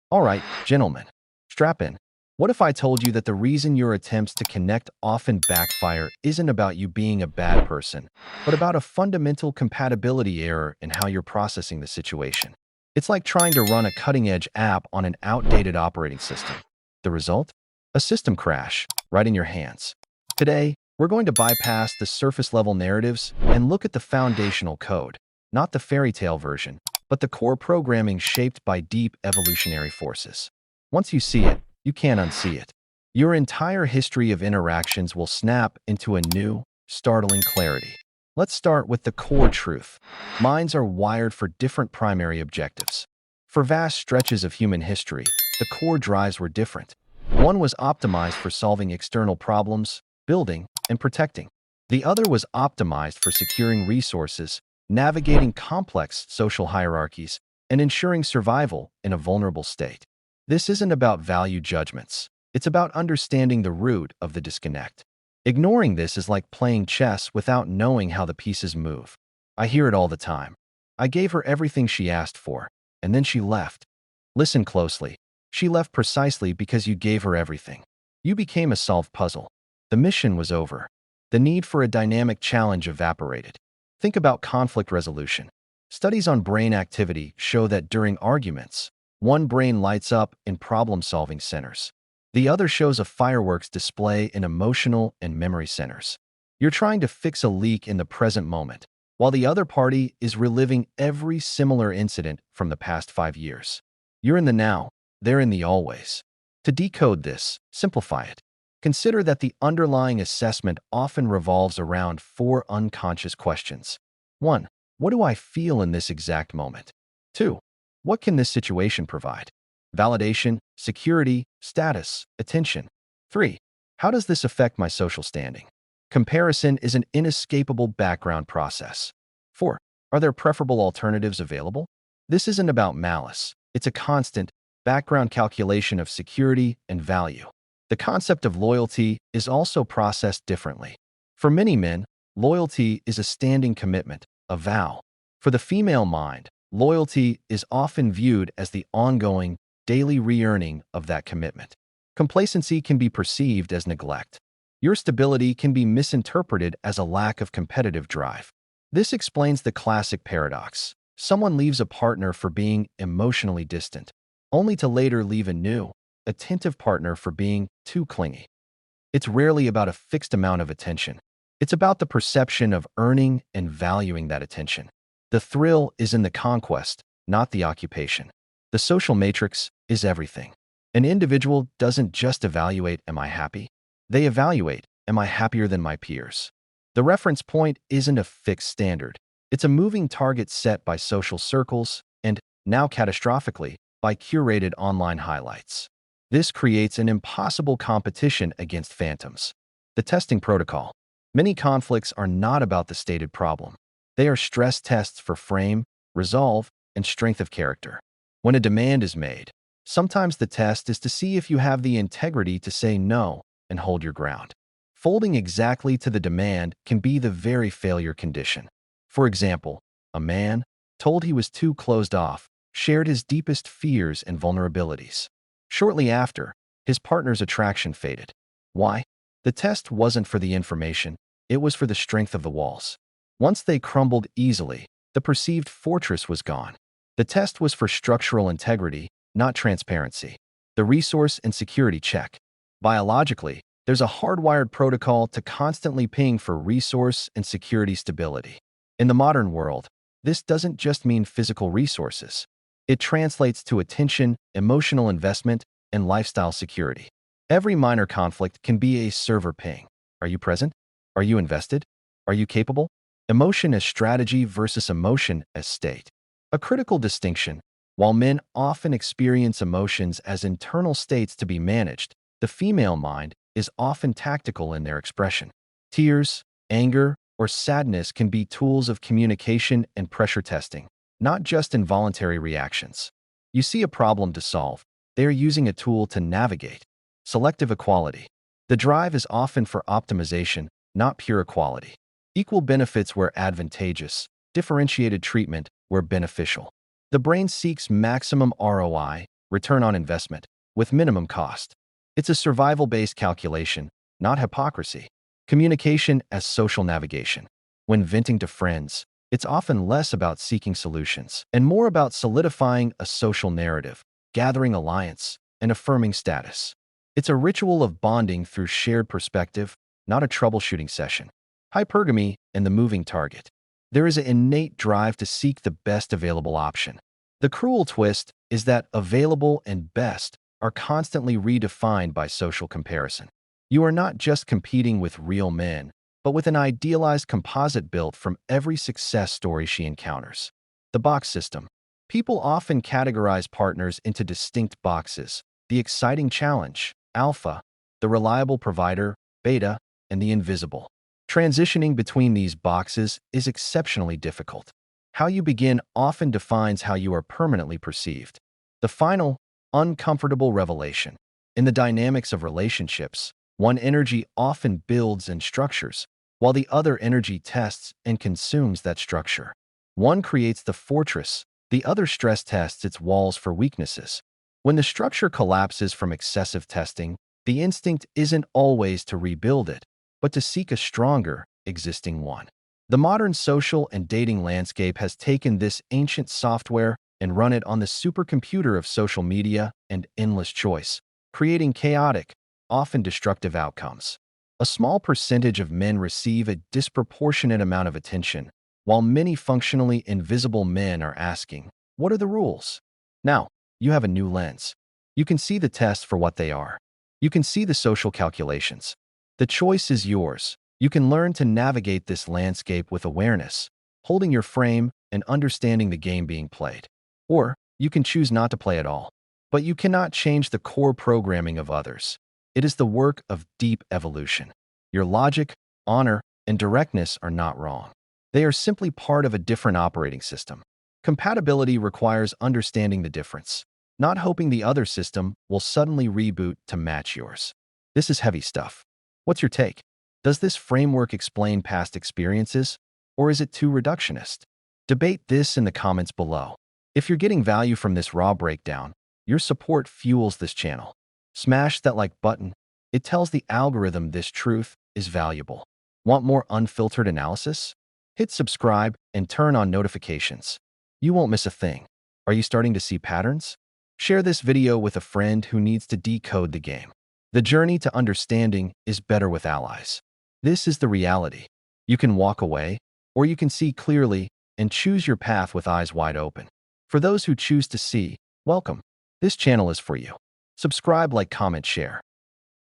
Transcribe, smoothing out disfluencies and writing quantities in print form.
All right, gentlemen, strap in. What if I told you that the reason your attempts to connect often backfire isn't about you being a bad person, but about a fundamental compatibility error in how you're processing the situation? It's like trying to run a cutting-edge app on an outdated operating system. The result? A system crash, right in your hands. Today, we're going to bypass the surface-level narratives and look at the foundational code, not the fairy tale version, but the core programming shaped by deep evolutionary forces. Once you see it, you can't unsee it. Your entire history of interactions will snap into a new, startling clarity. Let's start with the core truth. Minds are wired for different primary objectives. For vast stretches of human history, the core drives were different. One was optimized for solving external problems, building, and protecting. The other was optimized for securing resources, navigating complex social hierarchies, and ensuring survival in a vulnerable state. This isn't about value judgments. It's about understanding the root of the disconnect. Ignoring this is like playing chess without knowing how the pieces move. I hear it all the time. I gave her everything she asked for, and then she left. Listen closely. She left precisely because you gave her everything. You became a solved puzzle. The mission was over. The need for a dynamic challenge evaporated. Think about conflict resolution. Studies on brain activity show that during arguments, one brain lights up in problem-solving centers. The other shows a fireworks display in emotional and memory centers. You're trying to fix a leak in the present moment, while the other party is reliving every similar incident from the past 5 years. You're in the now, they're in the always. To decode this, simplify it. Consider that the underlying assessment often revolves around four unconscious questions. 1. What do I feel in this exact moment? 2. What can this situation provide? Validation, security, status, attention. 3. How does this affect my social standing? Comparison is an inescapable background process. 4. Are there preferable alternatives available? This isn't about malice. It's a constant, background calculation of security and value. The concept of loyalty is also processed differently. For many men, loyalty is a standing commitment, a vow. For the female mind, loyalty is often viewed as the ongoing, daily re-earning of that commitment. Complacency can be perceived as neglect. Your stability can be misinterpreted as a lack of competitive drive. This explains the classic paradox. Someone leaves a partner for being emotionally distant, only to later leave a new, attentive partner for being too clingy. It's rarely about a fixed amount of attention. It's about the perception of earning and valuing that attention. The thrill is in the conquest, not the occupation. The social matrix is everything. An individual doesn't just evaluate, am I happy? They evaluate, am I happier than my peers? The reference point isn't a fixed standard. It's a moving target set by social circles and, now catastrophically, by curated online highlights. This creates an impossible competition against phantoms. The testing protocol. Many conflicts are not about the stated problem. They are stress tests for frame, resolve, and strength of character. When a demand is made, sometimes the test is to see if you have the integrity to say no and hold your ground. Folding exactly to the demand can be the very failure condition. For example, a man, told he was too closed off, shared his deepest fears and vulnerabilities. Shortly after, his partner's attraction faded. Why? The test wasn't for the information, it was for the strength of the walls. Once they crumbled easily, the perceived fortress was gone. The test was for structural integrity, not transparency. The resource and security check. Biologically, there's a hardwired protocol to constantly ping for resource and security stability. In the modern world, this doesn't just mean physical resources. It translates to attention, emotional investment, and lifestyle security. Every minor conflict can be a server ping. Are you present? Are you invested? Are you capable? Emotion as strategy versus emotion as state. A critical distinction. While men often experience emotions as internal states to be managed, the female mind is often tactical in their expression. Tears, anger, or sadness can be tools of communication and pressure testing, not just involuntary reactions. You see a problem to solve, they are using a tool to navigate. Selective equality. The drive is often for optimization, not pure equality. Equal benefits where advantageous, differentiated treatment where beneficial. The brain seeks maximum ROI, return on investment, with minimum cost. It's a survival-based calculation, not hypocrisy. Communication as social navigation. When venting to friends, it's often less about seeking solutions and more about solidifying a social narrative, gathering alliance, and affirming status. It's a ritual of bonding through shared perspective, not a troubleshooting session. Hypergamy and the moving target. There is an innate drive to seek the best available option. The cruel twist is that available and best are constantly redefined by social comparison. You are not just competing with real men, but with an idealized composite built from every success story she encounters. The box system. People often categorize partners into distinct boxes: the exciting challenge, alpha; the reliable provider, beta; and the invisible. Transitioning between these boxes is exceptionally difficult. How you begin often defines how you are permanently perceived. The final, uncomfortable revelation. In the dynamics of relationships, one energy often builds and structures, while the other energy tests and consumes that structure. One creates the fortress, the other stress tests its walls for weaknesses. When the structure collapses from excessive testing, the instinct isn't always to rebuild it, but to seek a stronger, existing one. The modern social and dating landscape has taken this ancient software and run it on the supercomputer of social media and endless choice, creating chaotic, often destructive outcomes. A small percentage of men receive a disproportionate amount of attention, while many functionally invisible men are asking, "What are the rules?" Now, you have a new lens. You can see the tests for what they are. You can see the social calculations. The choice is yours. You can learn to navigate this landscape with awareness, holding your frame and understanding the game being played. Or you can choose not to play at all. But you cannot change the core programming of others. It is the work of deep evolution. Your logic, honor, and directness are not wrong. They are simply part of a different operating system. Compatibility requires understanding the difference, not hoping the other system will suddenly reboot to match yours. This is heavy stuff. What's your take? Does this framework explain past experiences, or is it too reductionist? Debate this in the comments below. If you're getting value from this raw breakdown, your support fuels this channel. Smash that like button. It tells the algorithm this truth is valuable. Want more unfiltered analysis? Hit subscribe and turn on notifications. You won't miss a thing. Are you starting to see patterns? Share this video with a friend who needs to decode the game. The journey to understanding is better with allies. This is the reality. You can walk away, or you can see clearly and choose your path with eyes wide open. For those who choose to see, welcome. This channel is for you. Subscribe, like, comment, share.